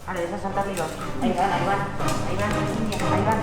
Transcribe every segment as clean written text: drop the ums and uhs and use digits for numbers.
Vale, deja saltar el hilo. Ahí van, ahí van. Ahí van, niña, ahí van.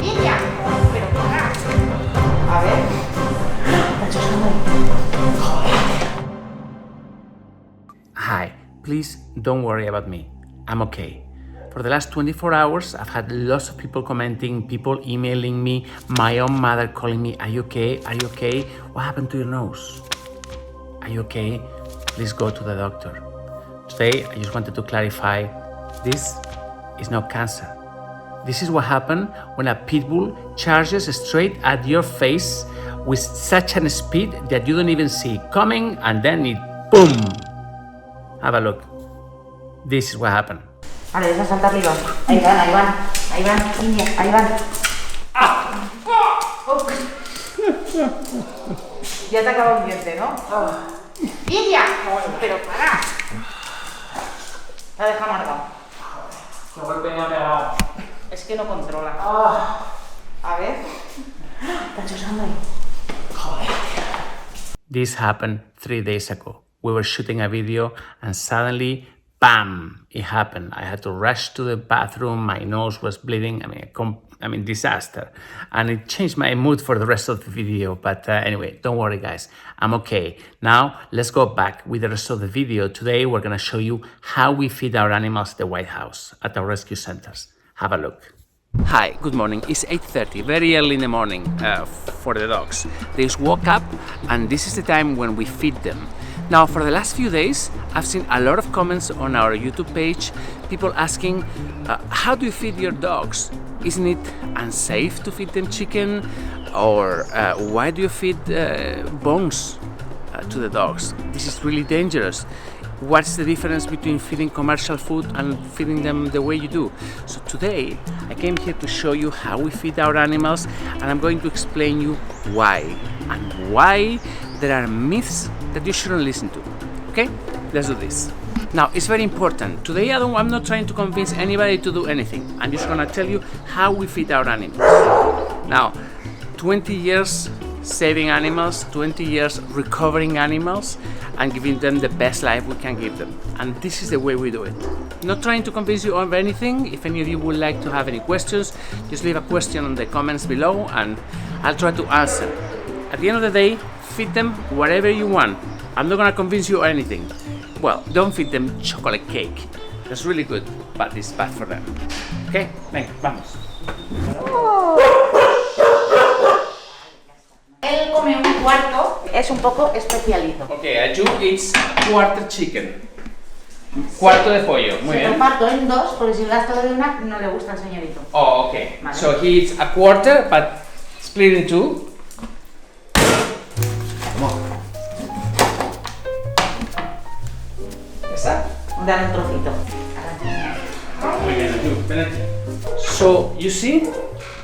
¡Niña! Pero para. A ver. Hi, please don't worry about me. I'm okay. For the last 24 hours, I've had lots of people commenting, people emailing me, my own mother calling me, are you okay? Are you okay? What happened to your nose? Are you okay? Please go to the doctor. Today, I just wanted to clarify, this is not cancer. This is what happened when a pit bull charges straight at your face with such a speed that you don't even see it coming, and then it, boom! Have a look. This is what happened. Vale, deja saltar el hilo. Ahí van, ahí van. Ahí van, niña, ahí van. Ya te acaba un diente, ¿no? ¡Niña! Pero para. La deja amargado. Qué golpe me ha pegado. Es que no controla. A ver. Está chosando ahí. This happened 3 days ago. We were shooting a video and suddenly, bam, it happened. I had to rush to the bathroom. My nose was bleeding. I mean, disaster. And it changed my mood for the rest of the video. But anyway, don't worry, guys. I'm okay. Now, let's go back with the rest of the video. Today, we're going to show you how we feed our animals at the White House, at our rescue centers. Have a look. Hi, good morning. It's 8:30, very early in the morning for the dogs. They just woke up and this is the time when we feed them. Now, for the last few days, I've seen a lot of comments on our YouTube page, people asking, how do you feed your dogs? Isn't it unsafe to feed them chicken? Or why do you feed bones to the dogs? This is really dangerous. What's the difference between feeding commercial food and feeding them the way you do? So today, I came here to show you how we feed our animals, and I'm going to explain you why, and why there are myths that you shouldn't listen to. Okay? Let's do this. Now, it's very important. Today, I'm not trying to convince anybody to do anything. I'm just gonna tell you how we feed our animals. Now, 20 years saving animals, 20 years recovering animals, and giving them the best life we can give them. And this is the way we do it. Not trying to convince you of anything. If any of you would like to have any questions, just leave a question in the comments below and I'll try to answer. At the end of the day, feed them whatever you want. I'm not gonna convince you or anything. Well, don't feed them chocolate cake. That's really good, but it's bad for them. Okay? Venga, vamos. Él come un cuarto, es un poco especialito. Okay, Aju eats quarter chicken. Cuarto de pollo, muy bien. Lo parto en dos, porque si das todo de una, no le gusta al señorito. Oh, okay. Vale. So he eats a quarter, but split in two. Come on. ¿Ya está? Dale un trocito. Muy bien, Aju, ven aquí. So, you see,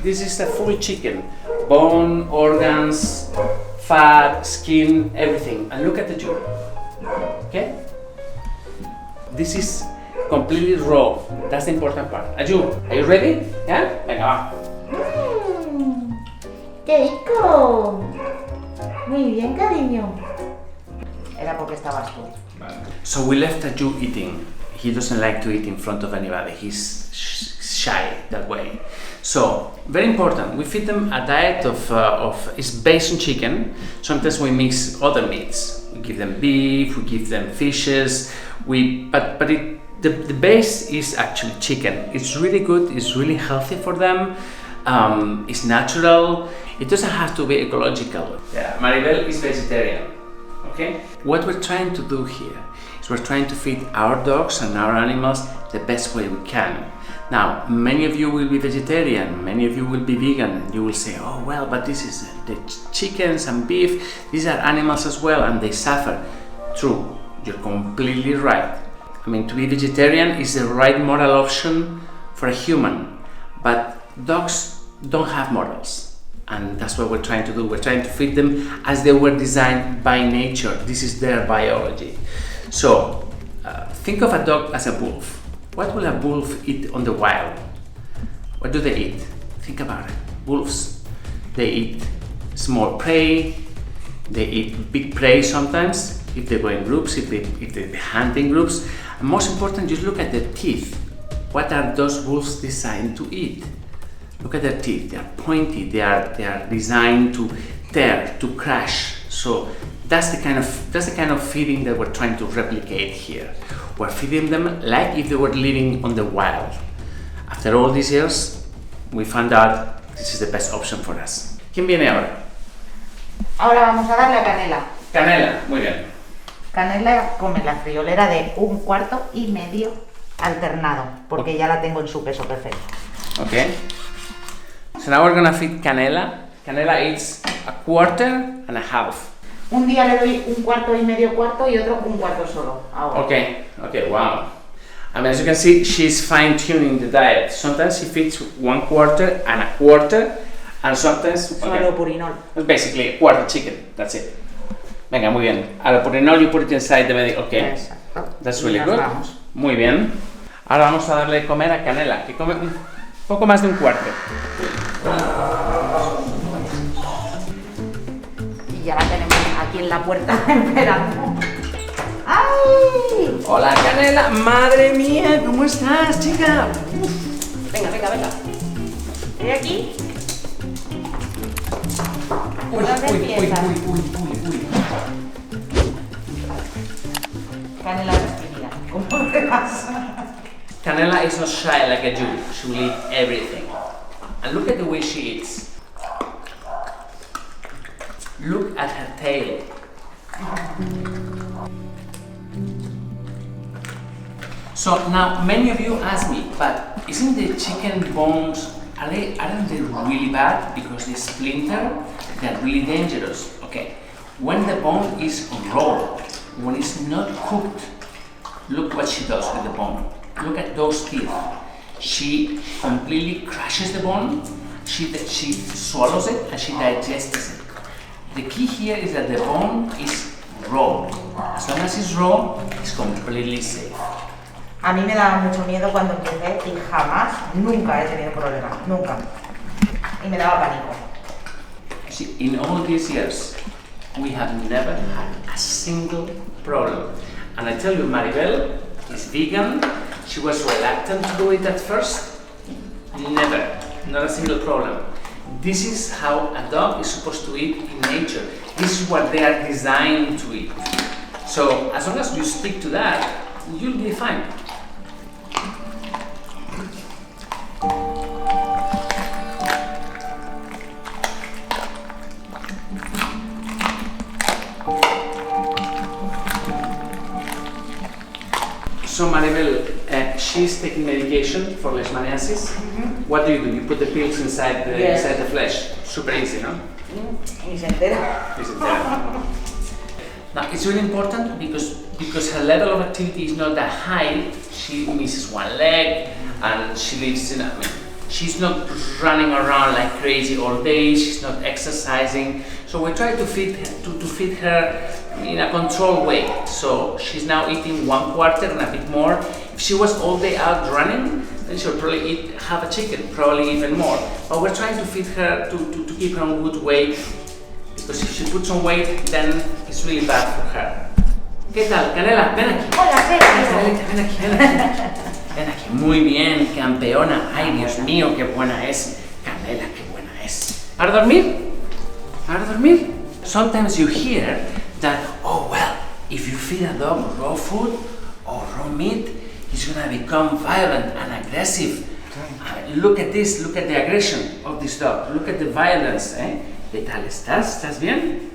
this is a full chicken. Bone, organs, fat, skin, everything. And look at the jaw. Okay? This is completely raw. That's the important part. Aju, are you ready? Yeah? Venga, va. ¡Qué rico! Muy bien, cariño. Era porque estabas tú. So we left Aju eating. He doesn't like to eat in front of anybody. He's shy that way. So, very important, we feed them a diet is based on chicken. Sometimes we mix other meats. We give them beef, we give them fishes, but the base is actually chicken. It's really good, it's really healthy for them, it's natural, it doesn't have to be ecological. Yeah, Maribel is vegetarian, okay? What we're trying to do here is we're trying to feed our dogs and our animals the best way we can. Now, many of you will be vegetarian, many of you will be vegan, and you will say, oh well, but this is the chickens and beef, these are animals as well and they suffer. True, you're completely right. I mean, to be vegetarian is the right moral option for a human, but dogs don't have morals. And that's what we're trying to do. We're trying to feed them as they were designed by nature. This is their biology. So, think of a dog as a wolf. What will a wolf eat on the wild? What do they eat? Think about it. Wolves. They eat small prey. They eat big prey sometimes, if they go in groups, if they're hunting groups. And most important, just look at their teeth. What are those wolves designed to eat? Look at their teeth. They are pointy. They are designed to tear, to crash. So that's the kind of feeding that we're trying to replicate here. We're feeding them like if they were living on the wild. After all these years, we found out this is the best option for us. ¿Quién viene ahora? Ahora vamos a darle a Canela. Canela, muy bien. Canela come la friolera de 1,4 cuarto y medio alternado, porque ya la tengo en su peso perfecto. Okay. So now we're gonna feed Canela. Canela eats 1/4 and a half. Un día le doy 1,4 cuarto y medio cuarto y otro 1 cuarto solo. Ahora. Okay, wow. I mean, as you can see, she's fine-tuning the diet. Sometimes she feeds 1/4 and a quarter, and sometimes... Solo purinol. Basically, a quarter chicken, that's it. Venga, muy bien. A la purinol you put it inside the medic. Okay, exacto. That's really good. Muy bien. Ahora vamos a darle de comer a Canela, que come un poco más de 1/4. Y ya la tenemos aquí en la puerta esperando. ¡Ay! Hola Canela, madre mía, ¿cómo estás, chica? Uf. Venga. ¿Estoy aquí? Uy. Canela es tímida. ¿Cómo te pasa? Canela is not shy like a Jew. She will eat everything. And look at the way she eats. Look at her tail. So now many of you ask me, but isn't the chicken bones, aren't they really bad because they splinter? They're really dangerous. Okay, when the bone is raw, when it's not cooked, look what she does with the bone. Look at those teeth. She completely crushes the bone, she swallows it and she digests it. The key here is that the bone is raw. As long as it's raw, it's completely safe. A mí me daba mucho miedo cuando empecé y nunca he tenido problemas, nunca. Y me daba pánico. See, in all these years, we have never had a single problem. And I tell you, Maribel is vegan. She was reluctant to do it at first. Never, not a single problem. This is how a dog is supposed to eat in nature. This is what they are designed to eat. So as long as you stick to that, you'll be fine. So Maribel, she's taking medication for leishmaniasis. Mm-hmm. What do? You put the pills inside the flesh. Super easy, no? Y se entera. Now it's really important because her level of activity is not that high. She misses one leg and she lives in. She's not running around like crazy all day. She's not exercising. So we try to feed her in a controlled way. So she's now eating 1/4 and a bit more. If she was all day out running, then she'll probably eat half a chicken, probably even more. But we're trying to feed her to keep her on good weight, because if she puts on weight, then it's really bad for her. ¿Qué tal, Canela? Ven aquí. Hola, Ven aquí. Ven aquí. Muy bien, campeona. Ay, Dios mío, qué buena es. Canela, qué buena es. ¿Para dormir? ¿Para dormir? Sometimes you hear that, oh well, if you feed a dog raw food or raw meat, he's gonna become violent and aggressive. Look at this, look at the aggression of this dog. Look at the violence, eh? ¿Qué tal estás? ¿Estás bien?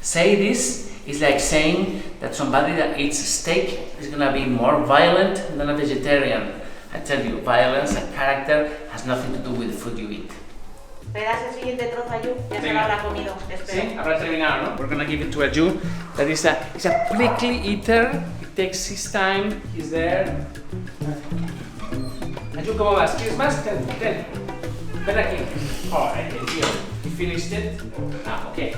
Say this is like saying that somebody that eats steak is gonna be more violent than a vegetarian. I tell you, violence and character has nothing to do with the food you eat. ¿Me das el siguiente trozo a Yu? Ya se lo habrá comido, espero. Sí, habrá terminado, ¿no? We're gonna give it to a Jew that is a prickly eater. He takes his time, he's there. Aju, ¿cómo vas? ¿Quieres más? Ten. Ven aquí. Oh, tío. You finished it? Okay.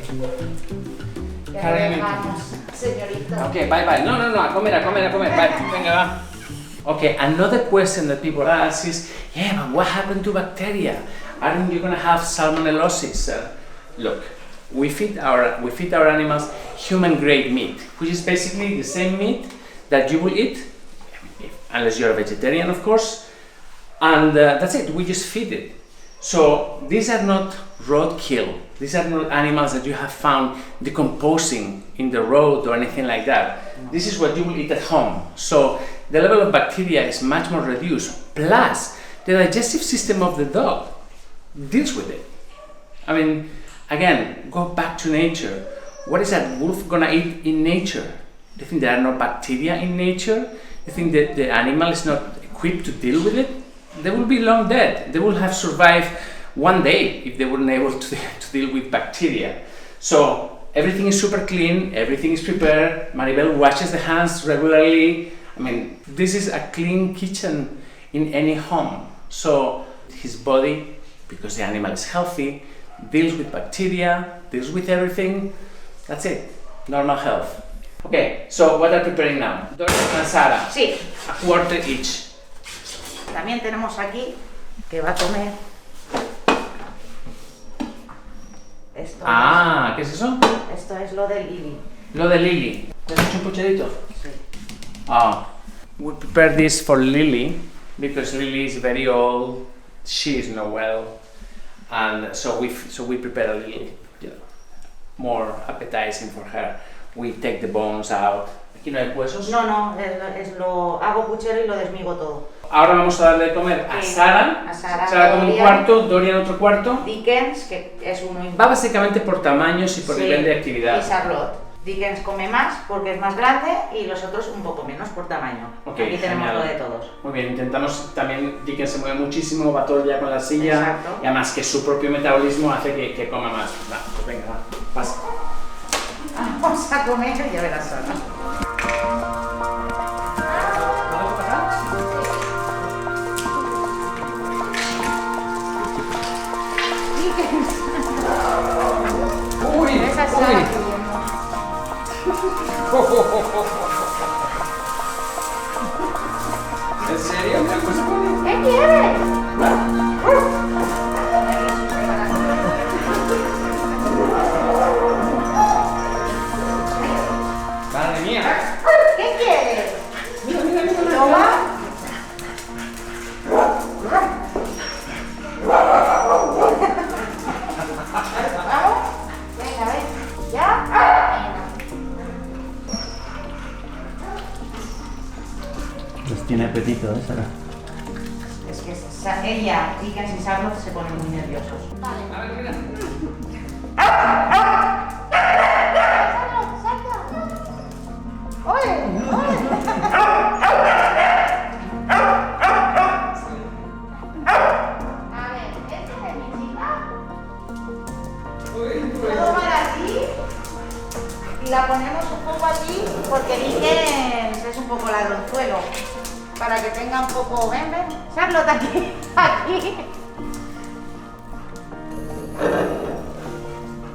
Ya lo dejamos, señorita. Okay, bye. No, a comer. Bye. Venga, va. Okay, another question that people ask is, yeah, but what happened to bacteria? Aren't you gonna have salmonellosis? Look, we feed our animals human-grade meat, which is basically the same meat that you will eat, unless you're a vegetarian, of course, and that's it. We just feed it. So these are not roadkill. These are not animals that you have found decomposing in the road or anything like that. This is what you will eat at home. So the level of bacteria is much more reduced. Plus, the digestive system of the dog deals with it. I mean, again, go back to nature. What is that wolf gonna eat in nature? Do you think there are no bacteria in nature? Do you think that the animal is not equipped to deal with it? They will be long dead. They will have survived one day if they weren't able to deal with bacteria. So everything is super clean, everything is prepared. Maribel washes the hands regularly. I mean, this is a clean kitchen in any home. So his body, because the animal is healthy, deals with bacteria, deals with everything. That's it, normal health. Okay, so what are we preparing now? Dorian and Sara, Sí. a quarter each. También tenemos aquí que va a comer esto. Ah, ¿qué es eso? Esto es lo del Lili. Lo de Lily. ¿Te has hecho un pucherito? Sí. Ah, we prepare this for Lily because Lily is very old. She is not well, and so we prepare a little, more appetizing for her. We take the bones out. Aquí no hay huesos. No, lo hago puchero y lo desmigo todo. Ahora vamos a darle de comer a Sara. A Sara. Sara come un Dorian. cuarto, Dorian otro cuarto. Dickens, que es uno Va básicamente por tamaños y por nivel de actividad. Y Charlotte. Dickens come más porque es más grande y los otros un poco menos por tamaño. Okay, aquí tenemos genial. lo de todos. Muy bien, intentamos también, Dickens se mueve muchísimo, va todo el día con la silla. Exacto. Y además que su propio metabolismo hace que coma más. Va, pues venga, va, pasa. Vamos a comer y ya verás Sara. Uy, Esa es uy. Sara. ¿En serio? Mira, pues, ¿Qué quieres? madre mía. ¿Qué quieres? Mira, mira, mira, mira. ¿Toma? ¿Vamos? Venga, ven. ¿Ya? Pues tiene apetito, ¿eh, Sara? Es que ella y casi Charlotte se ponen muy nerviosos. A ver, mira. A ver, esta es mi chica. Puedo tomar así y la ponemos un poco aquí porque Dickens es un poco ladronzuelo. Para que tenga un poco... Ven, ven. Charlotte, aquí. Aquí.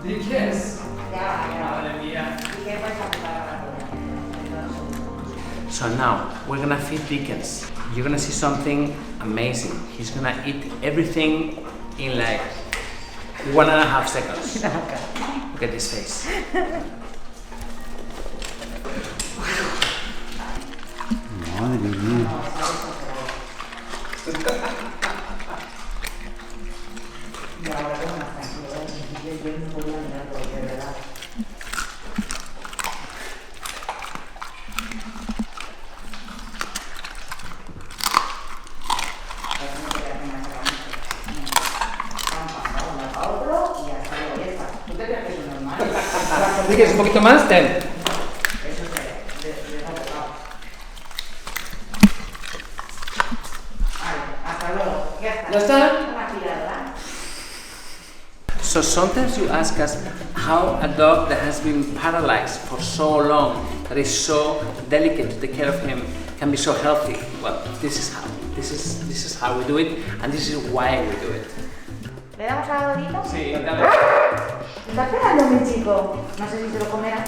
Dickens. Ya. Madre mía. ¿Y qué vais a preparar ahora? So now we're gonna feed Dickens. You're gonna see something amazing. He's gonna eat everything in like 1.5 seconds. Look at this face. Madre mía. Y ahora tengo más tranquilo. Yo no podía mirar todo, de verdad. Dickens, un poquito más, ten. Eso es hasta luego. ¿Ya está? Una tirada. So sometimes you ask us how a dog that has been paralyzed for so long, that is so delicate to take care of him, can be so healthy. Well, this is how we do it, and this is why we do it. ¿Le damos a Dorito? Sí, dale. Está esperando mi chico. No sé si se lo comerá.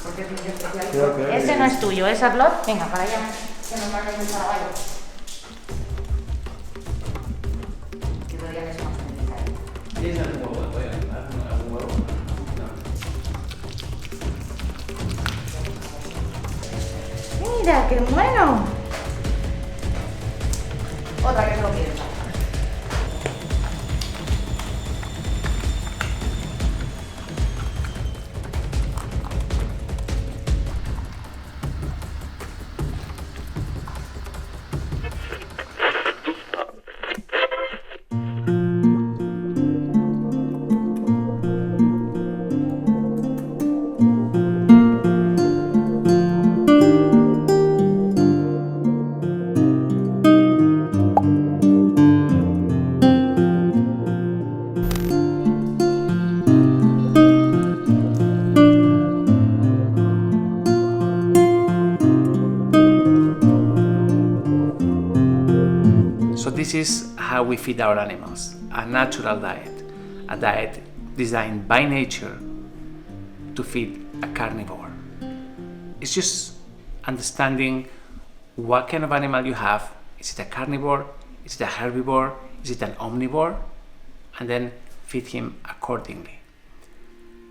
Porque es muy especial. Creo que Ese no es tuyo, es Charlotte. Venga, para allá. Que nos marca el trabajo. Que todavía no es más necesario. ¿Tienes algún huevo? ¿Voy a dar algún huevo? No. Mira, qué bueno. Otra que se lo quiere usar. So this is how we feed our animals, a natural diet, a diet designed by nature to feed a carnivore. It's just understanding what kind of animal you have. Is it a carnivore? Is it a herbivore? Is it an omnivore? And then feed him accordingly.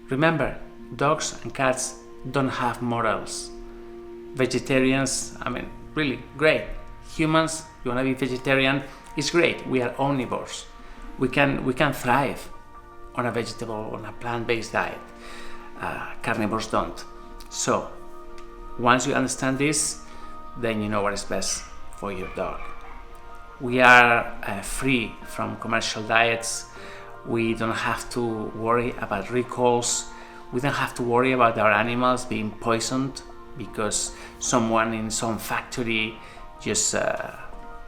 Remember, dogs and cats don't have morals. Vegetarians, really great. Humans, you want to be vegetarian, it's great. We are omnivores. We can thrive on a vegetable, on a plant-based diet. Carnivores don't. So, once you understand this, then you know what is best for your dog. We are free from commercial diets. We don't have to worry about recalls. We don't have to worry about our animals being poisoned because someone in some factory just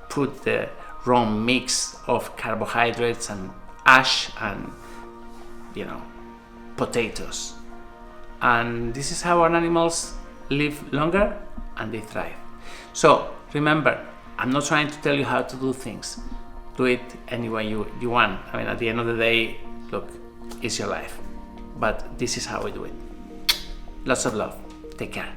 put the wrong mix of carbohydrates and ash and potatoes. And this is how our animals live longer and they thrive. So remember, I'm not trying to tell you how to do things. Do it any way you want. At the end of the day, look, it's your life. But this is how we do it. Lots of love. Take care.